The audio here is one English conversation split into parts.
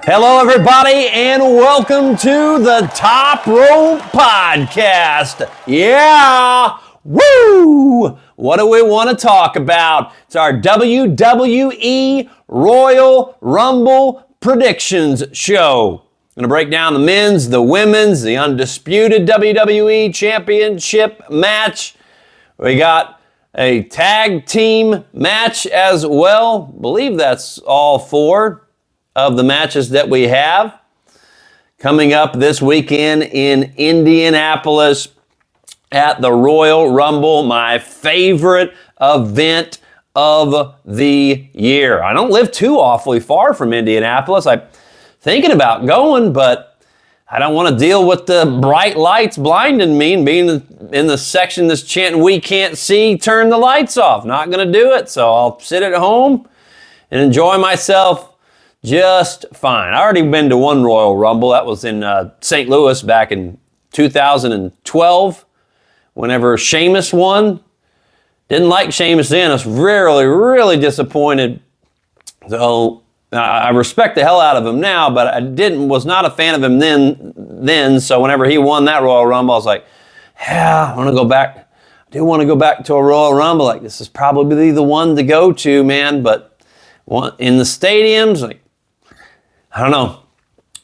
Hello, everybody, and welcome to the Top Rope Podcast. Yeah! Woo! What do we want to talk about? It's our WWE Royal Rumble predictions show. I'm going to break down the men's, the women's, the undisputed WWE Championship match. We got a tag team match as well. I believe that's all four of the matches that we have coming up this weekend in Indianapolis at the Royal Rumble, my favorite event of the year. I don't live too awfully far from Indianapolis. I'm thinking about going, but I don't want to deal with the bright lights blinding me and being in the section that's chanting, "We can't see, turn the lights off." Not going to do it, so I'll sit at home and enjoy myself just fine. I already been to one Royal Rumble. That was in St. Louis back in 2012, whenever Sheamus won. Didn't like Sheamus then. I was really disappointed. So I respect the hell out of him now, but was not a fan of him then. So whenever he won that Royal Rumble, I was like, yeah, I want to go back. I do want to go back to a Royal Rumble. Like, this is probably the one to go to, man. But in the stadiums, like, I don't know,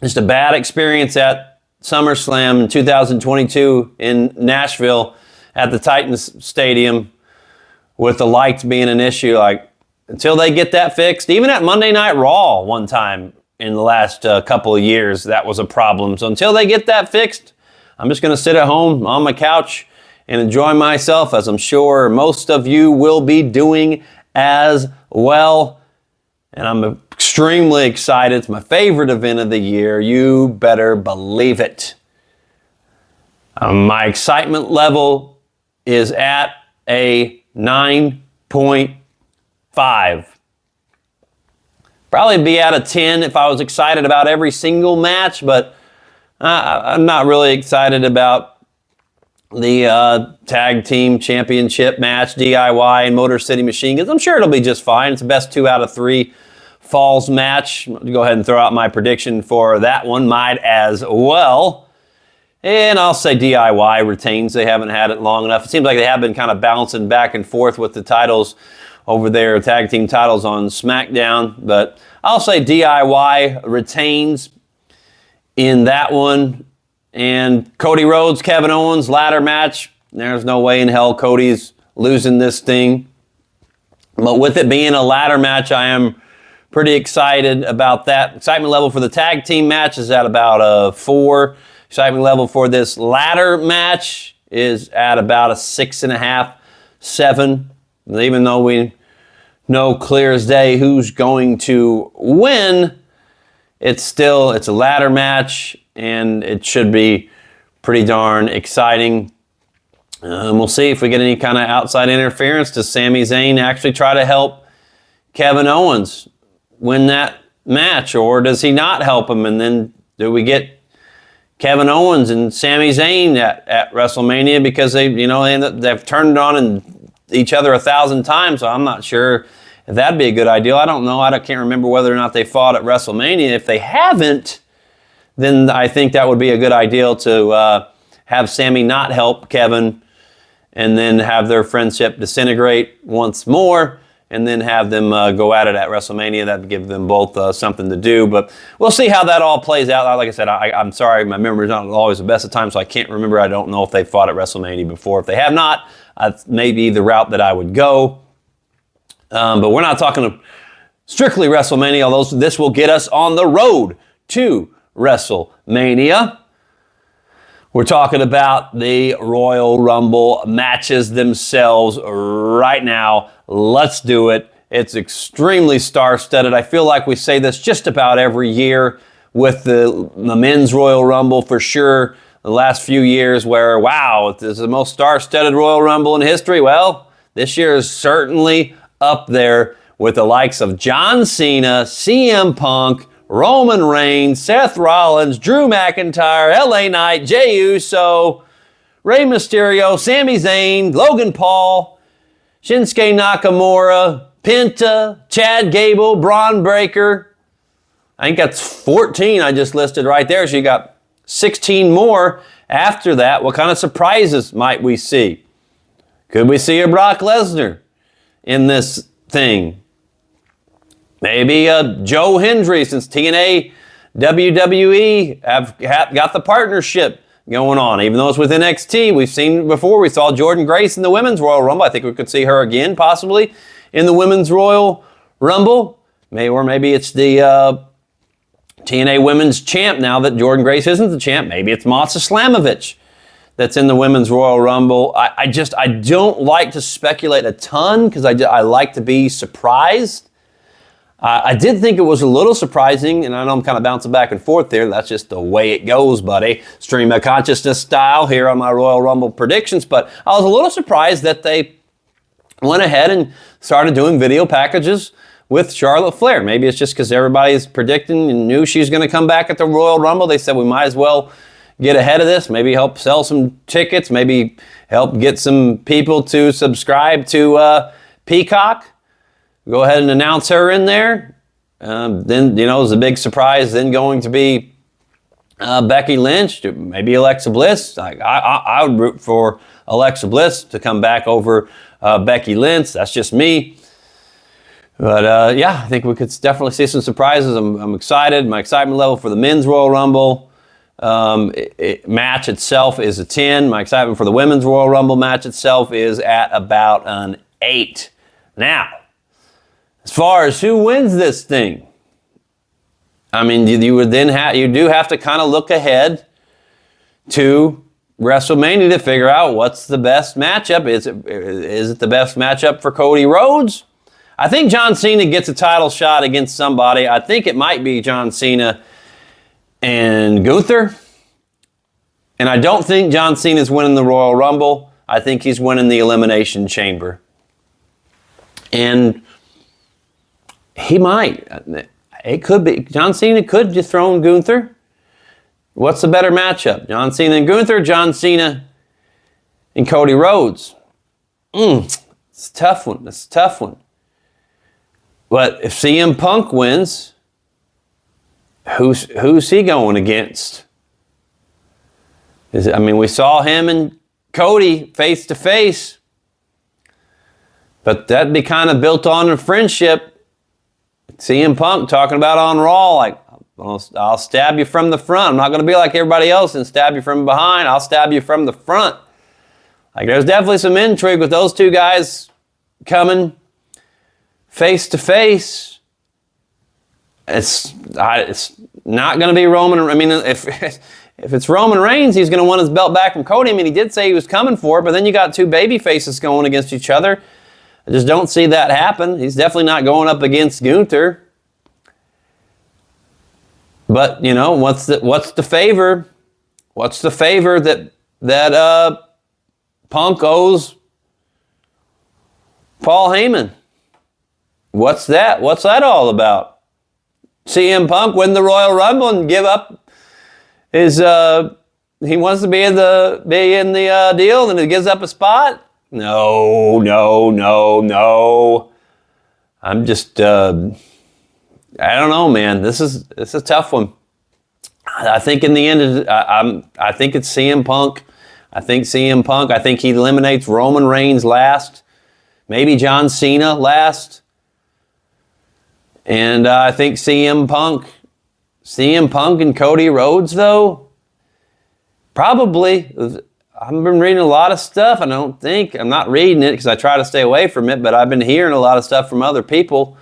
just a bad experience at SummerSlam in 2022 in Nashville at the Titans Stadium with the lights being an issue. Like, until they get that fixed, even at Monday Night Raw one time in the last couple of years, that was a problem. So until they get that fixed, I'm just going to sit at home on my couch and enjoy myself, as I'm sure most of you will be doing as well. And I'm extremely excited. It's my favorite event of the year. You better believe it. My excitement level is at a 9.5. Probably be at a 10 if I was excited about every single match, but I'm not really excited about the tag team championship match, DIY and Motor City Machine Guns. I'm sure it'll be just fine. It's the best 2 out of 3 falls match. Go ahead and throw out my prediction for that one. Might as well. And I'll say DIY retains. They haven't had it long enough. It seems like they have been kind of bouncing back and forth with the titles over there, tag team titles on SmackDown. But I'll say DIY retains in that one. And Cody Rhodes, Kevin Owens, ladder match. There's no way in hell Cody's losing this thing. But with it being a ladder match, I am pretty excited about that. Excitement level for the tag team match is at about a 4. Excitement level for this ladder match is at about a 6.5, 7. Even though we know clear as day who's going to win, it's a ladder match, and it should be pretty darn exciting. We'll see if we get any kind of outside interference. Does Sami Zayn actually try to help Kevin Owens win that match, or does he not help him? And then do we get Kevin Owens and Sami Zayn at WrestleMania, because they've turned on each other 1,000 times? So I'm not sure if that'd be a good idea. I don't know. Can't remember whether or not they fought at WrestleMania. If they haven't, then I think that would be a good idea to have Sami not help Kevin, and then have their friendship disintegrate once more, and then have them go at it at WrestleMania. That would give them both something to do. But we'll see how that all plays out. Like I said, I'm sorry, my memory's not always the best of times, so I can't remember. I don't know if they fought at WrestleMania before. If they have not, maybe the route that I would go. But we're not talking strictly WrestleMania, although this will get us on the road to WrestleMania. We're talking about the Royal Rumble matches themselves right now. Let's do it. It's extremely star-studded. I feel like we say this just about every year with the men's Royal Rumble, for sure. The last few years where, wow, this is the most star-studded Royal Rumble in history. Well, this year is certainly up there with the likes of John Cena, CM Punk, Roman Reigns, Seth Rollins, Drew McIntyre, LA Knight, Jey Uso, Rey Mysterio, Sami Zayn, Logan Paul, Shinsuke Nakamura, Penta, Chad Gable, Braun Breaker. I think that's 14 I just listed right there. So you got 16 more after that. What kind of surprises might we see? Could we see a Brock Lesnar in this thing? Maybe Joe Hendry, since TNA, WWE have got the partnership going on. Even though it's with NXT, we've seen before. We saw Jordynne Grace in the Women's Royal Rumble. I think we could see her again, possibly, in the Women's Royal Rumble. Or maybe it's the TNA Women's Champ now that Jordynne Grace isn't the champ. Maybe it's Matsa Slamovich that's in the Women's Royal Rumble. I don't like to speculate a ton because I like to be surprised. I did think it was a little surprising, and I know I'm kind of bouncing back and forth there. That's just the way it goes, buddy. Stream of consciousness style here on my Royal Rumble predictions. But I was a little surprised that they went ahead and started doing video packages with Charlotte Flair. Maybe it's just because everybody's predicting and knew she's going to come back at the Royal Rumble. They said we might as well get ahead of this, maybe help sell some tickets, maybe help get some people to subscribe to Peacock. Go ahead and announce her in there. Then, it was a big surprise then going to be Becky Lynch, maybe Alexa Bliss. I would root for Alexa Bliss to come back over Becky Lynch. That's just me. But I think we could definitely see some surprises. I'm excited. My excitement level for the Men's Royal Rumble match itself is a 10. My excitement for the Women's Royal Rumble match itself is at about an 8. Now, as far as who wins this thing, I mean, you do have to kind of look ahead to WrestleMania to figure out what's the best matchup. Is it the best matchup for Cody Rhodes? I think John Cena gets a title shot against somebody. I think it might be John Cena and Gunther. And I don't think John Cena's winning the Royal Rumble. I think he's winning the Elimination Chamber. And he might. It could be. John Cena could dethrone Gunther. What's the better matchup? John Cena and Gunther, John Cena and Cody Rhodes. It's a tough one. It's a tough one. But if CM Punk wins, who's he going against? We saw him and Cody face to face. But that'd be kind of built on a friendship. CM Punk talking about on Raw, like, I'll stab you from the front. I'm not going to be like everybody else and stab you from behind. I'll stab you from the front. Like, there's definitely some intrigue with those two guys coming face to face. It's not going to be Roman. I mean, if it's Roman Reigns, he's going to want his belt back from Cody. I mean, he did say he was coming for it, but then you got two baby faces going against each other. I just don't see that happen. He's definitely not going up against Gunther. But, what's the favor? What's the favor that Punk owes Paul Heyman? What's that? What's that all about? CM Punk win the Royal Rumble and give up his he wants to be in the deal and he gives up a spot? No. I'm just, I don't know, man. This is a tough one. I think in the end, I think it's CM Punk. I think he eliminates Roman Reigns last. Maybe John Cena last. And I think CM Punk and Cody Rhodes, though, probably. I've been reading a lot of stuff. I'm not reading it because I try to stay away from it, but I've been hearing a lot of stuff from other people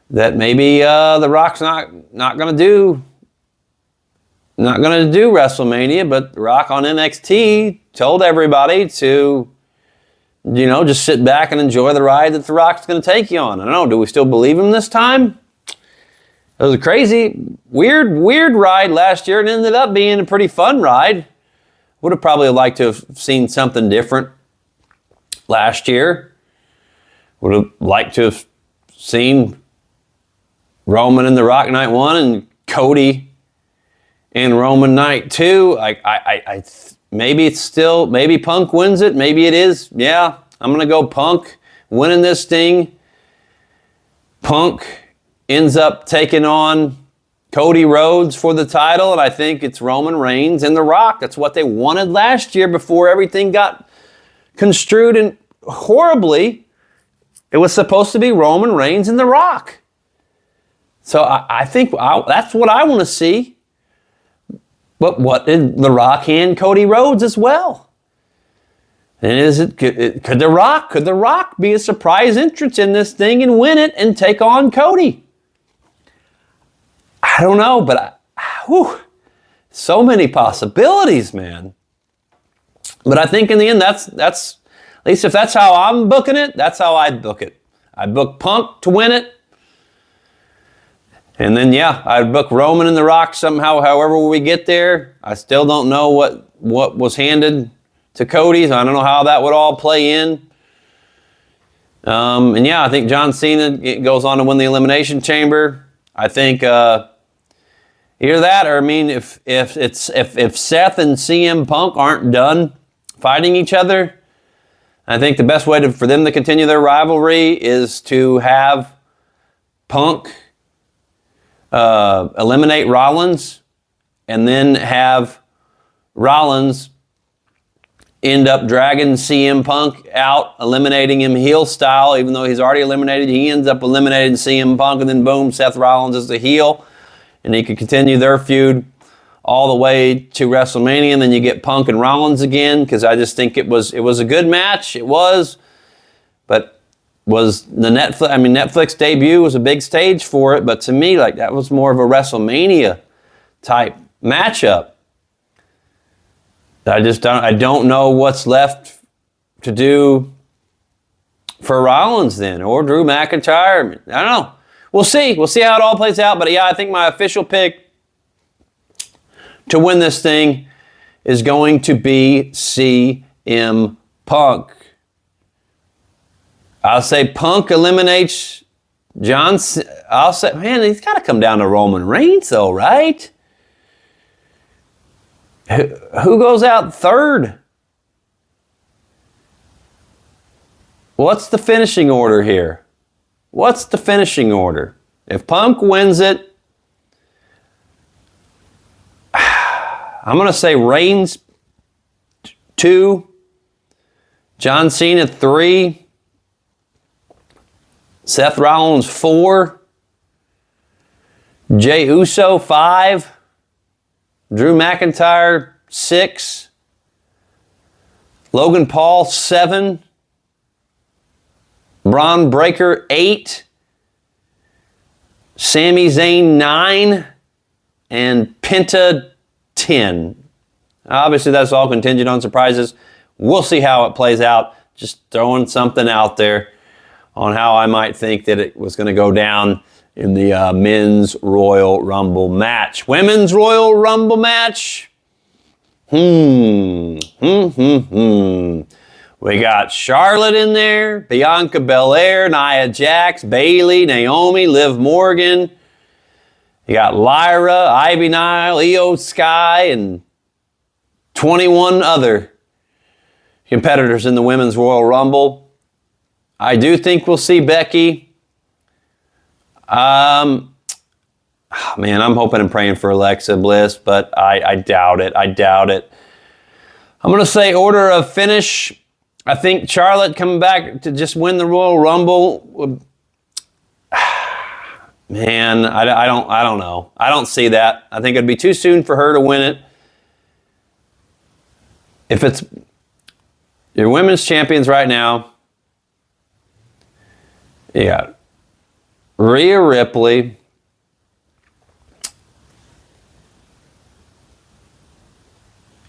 that maybe The Rock's not going to do WrestleMania, but The Rock on NXT told everybody to, just sit back and enjoy the ride that The Rock's going to take you on. I don't know. Do we still believe him this time? It was a crazy, weird ride last year and ended up being a pretty fun ride. Would have probably liked to have seen something different last year. Would have liked to have seen Roman and The Rock night 1 and Cody and Roman night 2. Maybe Punk wins it. Maybe it is. Yeah, I'm going to go Punk winning this thing. Punk ends up taking on Cody Rhodes for the title, and I think it's Roman Reigns and The Rock. That's what they wanted last year before everything got construed and horribly. It was supposed to be Roman Reigns and The Rock. So I think that's what I want to see. But what did The Rock and Cody Rhodes as well? And could The Rock be a surprise entrance in this thing and win it and take on Cody? I don't know, but so many possibilities, man. But I think in the end, that's at least if that's how I'm booking it, that's how I'd book it. I'd book Punk to win it. And then, I'd book Roman and The Rock somehow, however we get there. I still don't know what was handed to Cody, so I don't know how that would all play in. I think John Cena goes on to win the Elimination Chamber. I think either that, or if Seth and CM Punk aren't done fighting each other, I think the best way for them to continue their rivalry is to have Punk eliminate Rollins, and then have Rollins end up dragging CM Punk out, eliminating him heel style, even though he's already eliminated. He ends up eliminating CM Punk, and then boom, Seth Rollins is the heel, and he could continue their feud all the way to WrestleMania, and then you get Punk and Rollins again, because I just think it was a good match. It was, but was the Netflix debut was a big stage for it, but to me, that was more of a WrestleMania type matchup. I don't know what's left to do for Rollins then, or Drew McIntyre. I don't know. We'll see. We'll see how it all plays out. But I think my official pick to win this thing is going to be CM Punk. I'll say Punk eliminates John. I'll say, man, he's got to come down to Roman Reigns, though, right? Who goes out third? What's the finishing order here? What's the finishing order? If Punk wins it, I'm going to say Reigns 2, John Cena 3, Seth Rollins 4, Jey Uso 5, Drew McIntyre 6, Logan Paul 7, Braun Breaker 8, Sami Zayn 9, and Penta 10. Obviously, that's all contingent on surprises. We'll see how it plays out. Just throwing something out there on how I might think that it was going to go down in the Men's Royal Rumble match. Women's Royal Rumble match. We got Charlotte in there, Bianca Belair, Nia Jax, Bayley, Naomi, Liv Morgan. You got Lyra, Ivy Nile, Io Sky, and 21 other competitors in the Women's Royal Rumble. I do think we'll see Becky. Man, I'm hoping and praying for Alexa Bliss, but I doubt it. I'm going to say order of finish. I think Charlotte coming back to just win the Royal Rumble. Man, I don't know. I don't see that. I think it'd be too soon for her to win it. If it's your women's champions right now, you got Rhea Ripley,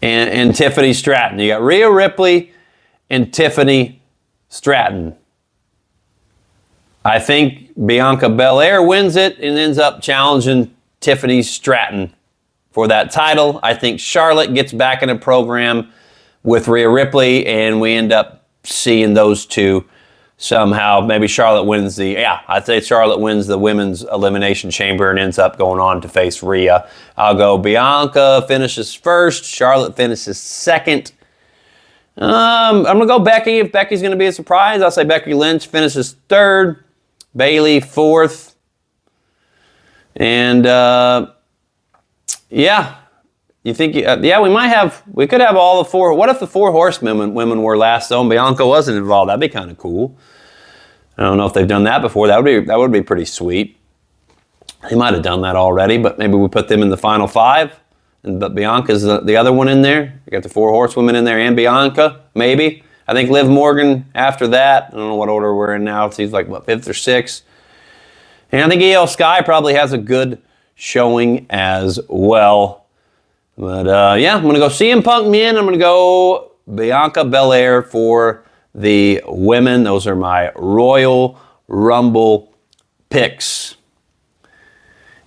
and Tiffany Stratton. You got Rhea Ripley and Tiffany Stratton. I think Bianca Belair wins it and ends up challenging Tiffany Stratton for that title. I think Charlotte gets back in a program with Rhea Ripley, and we end up seeing those two somehow. Maybe Charlotte wins I'd say Charlotte wins the Women's Elimination Chamber and ends up going on to face Rhea. I'll go Bianca finishes first, Charlotte finishes second. I'm going to go Becky. If Becky's going to be a surprise, I'll say Becky Lynch finishes third, Bayley fourth, and Yeah. You think, yeah, we could have all the four. What if the four horsemen women were last though and Bianca wasn't involved? That'd be kind of cool. I don't know if they've done that before. That would be pretty sweet. They might have done that already, but maybe we put them in the final five. But Bianca's the other one in there. You got the four horsewomen in there and Bianca, maybe. I think Liv Morgan after that. I don't know what order we're in now. She's like, what, 5th or 6th? And I think EL Sky probably has a good showing as well. But yeah, I'm going to go CM Punk men. I'm going to go Bianca Belair for the women. Those are my Royal Rumble picks.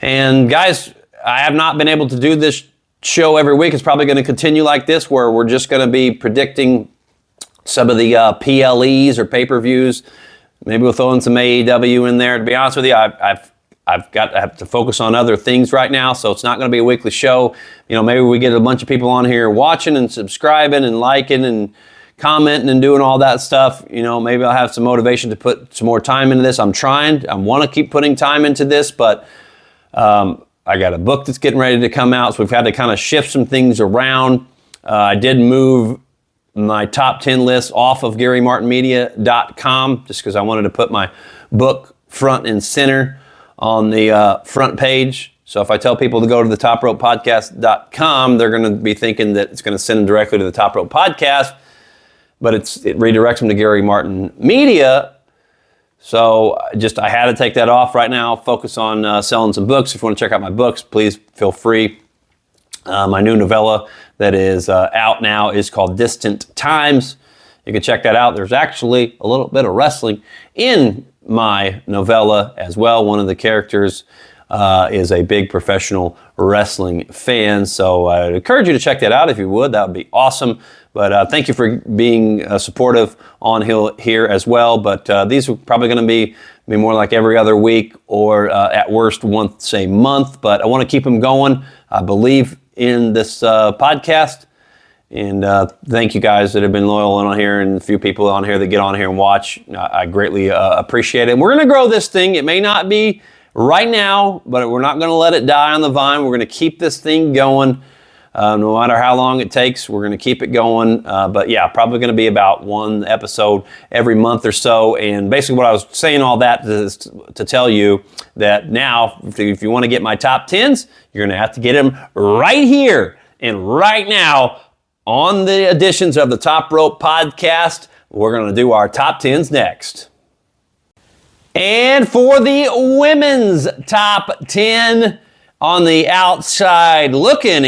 And guys, I have not been able to do this show every week. It's probably going to continue like this, where we're just going to be predicting some of the PLEs or pay-per-views. Maybe we'll throw in some AEW in there. To be honest with you, I have to focus on other things right now, so it's not going to be a weekly show. You know, maybe we get a bunch of people on here watching and subscribing and liking and commenting and doing all that stuff. You know, maybe I'll have some motivation to put some more time into this. I'm trying. I want to keep putting time into this, but I got a book that's getting ready to come out, so we've had to kind of shift some things around. I did move my top 10 list off of GaryMartinMedia.com just because I wanted to put my book front and center on the front page. So if I tell people to go to the TopRopePodcast.com, they're going to be thinking that it's going to send them directly to the Top Rope Podcast, but it redirects them to Gary Martin Media. So I had to take that off right now, focus on selling some books. If you want to check out my books, please feel free. My new novella that is out now is called Distant Times. You can check that out. There's actually a little bit of wrestling in my novella as well. One of the characters is a big professional wrestling fan. So I'd encourage you to check that out if you would. That would be awesome. But thank you for being supportive on here as well. But these are probably going to be more like every other week or at worst once a month. But I want to keep them going. I believe in this podcast. And thank you guys that have been loyal on here and a few people on here that get on here and watch. I greatly appreciate it. And we're going to grow this thing. It may not be right now, but we're not going to let it die on the vine. We're going to keep this thing going. No matter how long it takes, we're going to keep it going. But yeah, probably going to be about one episode every month or so. And basically what I was saying all that is to tell you that now, if you want to get my top 10s, you're going to have to get them right here and right now on the editions of the Top Rope Podcast. We're going to do our top 10s next. And for the women's top 10, on the outside looking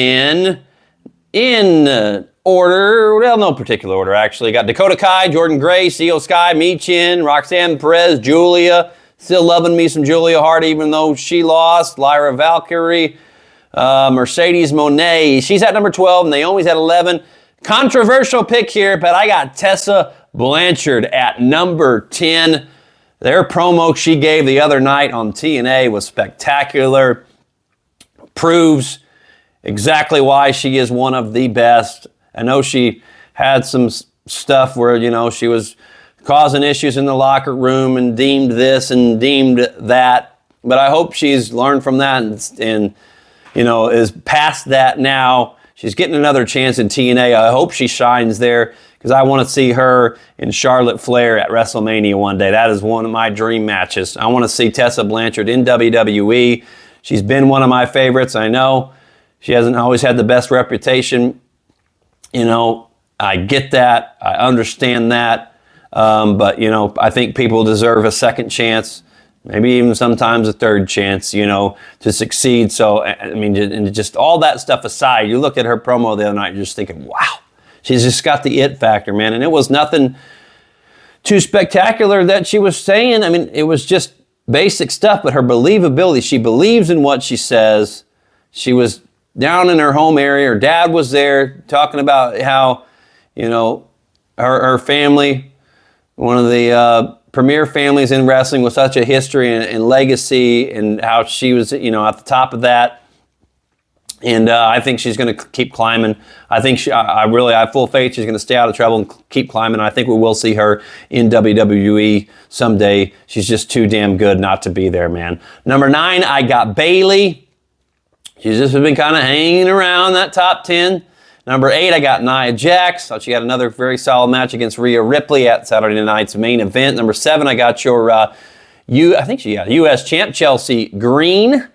in order, well, no particular order actually. Got Dakota Kai, Jordan Grace, Io Sky, Mi Chin, Roxanne Perez, Julia. Still loving me some Julia Hart even though she lost. Lyra Valkyrie, Mercedes Moné. She's at number 12. Naomi's at 11. Controversial pick here, but I got Tessa Blanchard at number 10. Their promo she gave the other night on TNA was spectacular. Proves exactly why she is one of the best. I know she had some stuff where, you know, she was causing issues in the locker room and deemed this and deemed that. But I hope she's learned from that and you know, is past that now. She's getting another chance in TNA. I hope she shines there because I want to see her and Charlotte Flair at WrestleMania one day. That is one of my dream matches. I want to see Tessa Blanchard in WWE. She's been one of my favorites. I know she hasn't always had the best reputation. You know, I get that. I understand that. But, you know, I think people deserve a second chance, maybe even sometimes a third chance, you know, to succeed. So, I mean, and just all that stuff aside, you look at her promo the other night, you're just thinking, wow, she's just got the it factor, man. And it was nothing too spectacular that she was saying. I mean, it was just basic stuff, but her believability, she believes in what she says. She was down in her home area. Her dad was there talking about how, you know, her family, one of the premier families in wrestling with such a history and legacy, and how she was, you know, at the top of that. And I think she's going to keep climbing. I think I have full faith she's going to stay out of trouble and keep climbing. I think we will see her in WWE someday. She's just too damn good not to be there, man. Number 9, I got Bayley. She's just been kind of hanging around that top 10. Number 8, I got Nia Jax. Thought she had another very solid match against Rhea Ripley at Saturday night's main event. Number 7, I got your U.S. champ, Chelsea Green.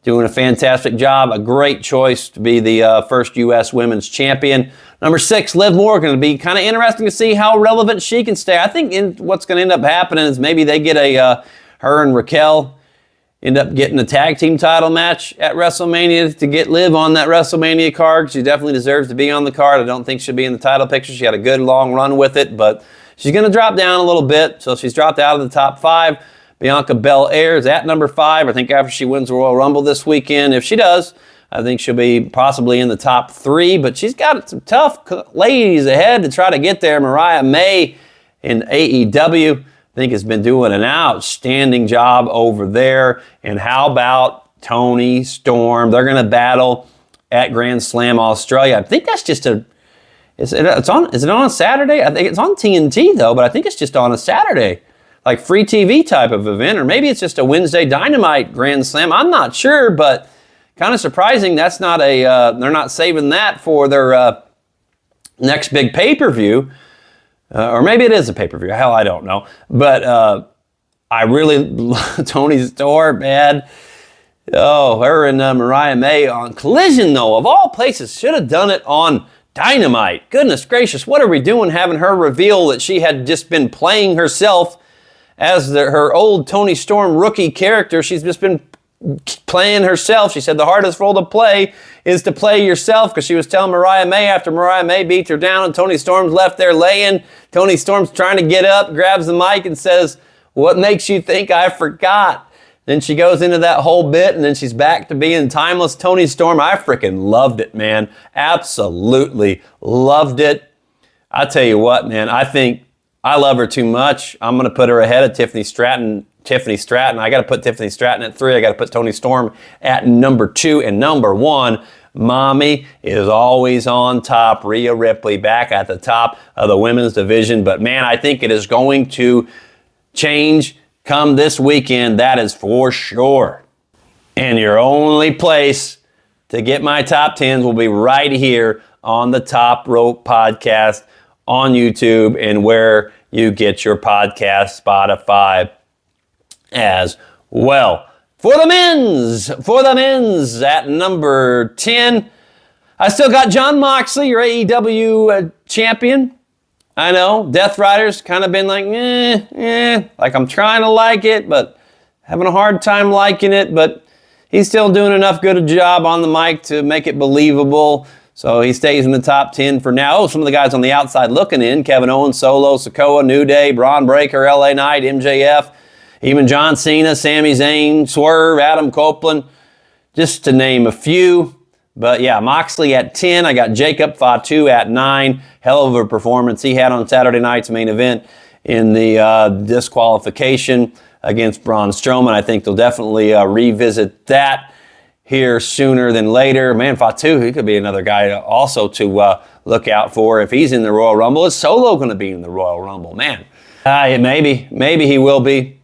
Doing a fantastic job. A great choice to be the first U.S. women's champion. Number 6, Liv Morgan. Going to be kind of interesting to see how relevant she can stay. I think what's going to end up happening is maybe they get her and Raquel end up getting a tag team title match at WrestleMania to get Liv on that WrestleMania card. She definitely deserves to be on the card. I don't think she'll be in the title picture. She had a good long run with it, but she's going to drop down a little bit. So she's dropped out of the top 5. Bianca Belair is at number 5. I think after she wins the Royal Rumble this weekend, if she does, I think she'll be possibly in the top 3. But she's got some tough ladies ahead to try to get there. Mariah May in AEW. I think has been doing an outstanding job over there. And how about Toni Storm? They're going to battle at Grand Slam Australia. I think that's just is it on a Saturday? I think it's on TNT though, but I think it's just on a Saturday. Like free TV type of event, or maybe it's just a Wednesday Dynamite Grand Slam. I'm not sure, but kind of surprising that's not they're not saving that for their next big pay-per-view. Or maybe it is a pay-per-view. Hell, I don't know. But I really love Toni Storm, man. Oh, her and Mariah May on Collision, though, of all places. Should have done it on Dynamite. Goodness gracious, what are we doing having her reveal that she had just been playing herself as her old Toni Storm rookie character? She's just been playing herself. She said the hardest role to play is to play yourself, because she was telling Mariah May after Mariah May beat her down and Toni Storm's left there laying. Toni Storm's trying to get up, grabs the mic and says, "What makes you think I forgot?" Then she goes into that whole bit and then she's back to being timeless Toni Storm. I freaking loved it, man. Absolutely loved it. I tell you what, man, I think I love her too much. I'm going to put her ahead of Tiffany Stratton. I got to put Tiffany Stratton at 3. I got to put Toni Storm at number 2. And number 1, Mommy is always on top. Rhea Ripley back at the top of the women's division. But man, I think it is going to change come this weekend. That is for sure. And your only place to get my top 10s will be right here on the Top Rope Podcast on YouTube and where you get your podcast, Spotify as well. For the men's at number 10, I still got Jon Moxley, your AEW champion. I know, Death Rider's kind of been like, like I'm trying to like it, but having a hard time liking it, but he's still doing enough good a job on the mic to make it believable. So he stays in the top 10 for now. Some of the guys on the outside looking in, Kevin Owens, Solo, Sikoa, New Day, Braun Breaker, LA Knight, MJF, even John Cena, Sami Zayn, Swerve, Adam Copeland, just to name a few. But yeah, Moxley at 10. I got Jacob Fatu at 9. Hell of a performance he had on Saturday night's main event in the disqualification against Braun Strowman. I think they'll definitely revisit that here sooner than later. Man, Fatu, he could be another guy also to look out for if he's in the Royal Rumble. Is Solo going to be in the Royal Rumble? Man, maybe he will be.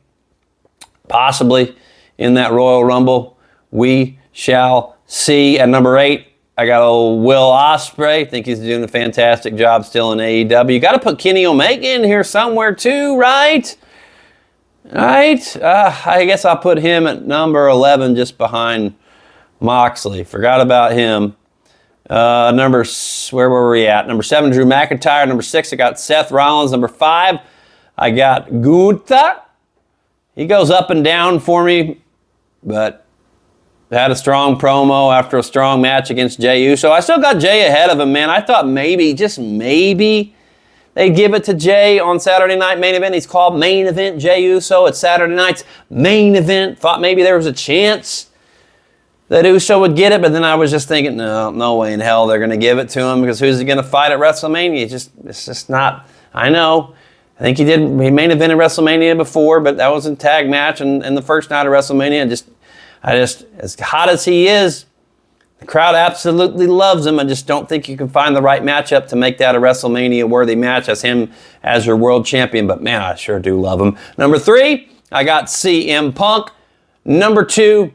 Possibly in that Royal Rumble. We shall see. At number 8, I got old Will Ospreay. Think he's doing a fantastic job still in AEW. You got to put Kenny Omega in here somewhere too, right? I guess I'll put him at number 11 just behind Moxley. Forgot about him. Where were we at? Number 7, Drew McIntyre. Number 6, I got Seth Rollins. Number 5, I got Gunther. He goes up and down for me, but had a strong promo after a strong match against Jey Uso. I still got Jey ahead of him, man. I thought maybe, just maybe, they'd give it to Jey on Saturday Night Main Event. He's called Main Event Jey Uso at Saturday Night's Main Event. Thought maybe there was a chance that Uso would get it, but then I was just thinking, no way in hell they're going to give it to him, because who's he going to fight at WrestleMania? It's just not, I know. I think he main evented WrestleMania before, but that was a tag match, and the first night of WrestleMania, I just, as hot as he is, the crowd absolutely loves him. I just don't think you can find the right matchup to make that a WrestleMania-worthy match as him as your world champion, but man, I sure do love him. Number 3, I got CM Punk. Number 2,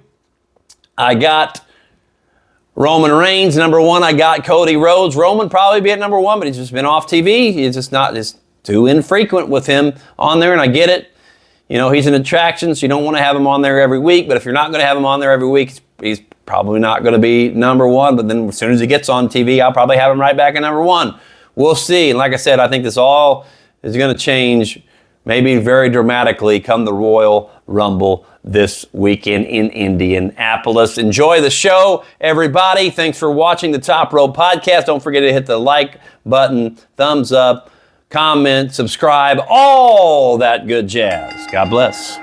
I got Roman Reigns, number 1, I got Cody Rhodes. Roman probably be at number 1, but he's just been off TV. He's just too infrequent with him on there, and I get it. You know, he's an attraction, so you don't want to have him on there every week, but if you're not going to have him on there every week, he's probably not going to be number 1, but then as soon as he gets on TV, I'll probably have him right back at number 1. We'll see. And like I said, I think this all is going to change maybe very dramatically come the Royal Rumble this weekend in Indianapolis. Enjoy the show, everybody. Thanks for watching the Top Rope Podcast. Don't forget to hit the like button, thumbs up, comment, subscribe, all that good jazz. God bless.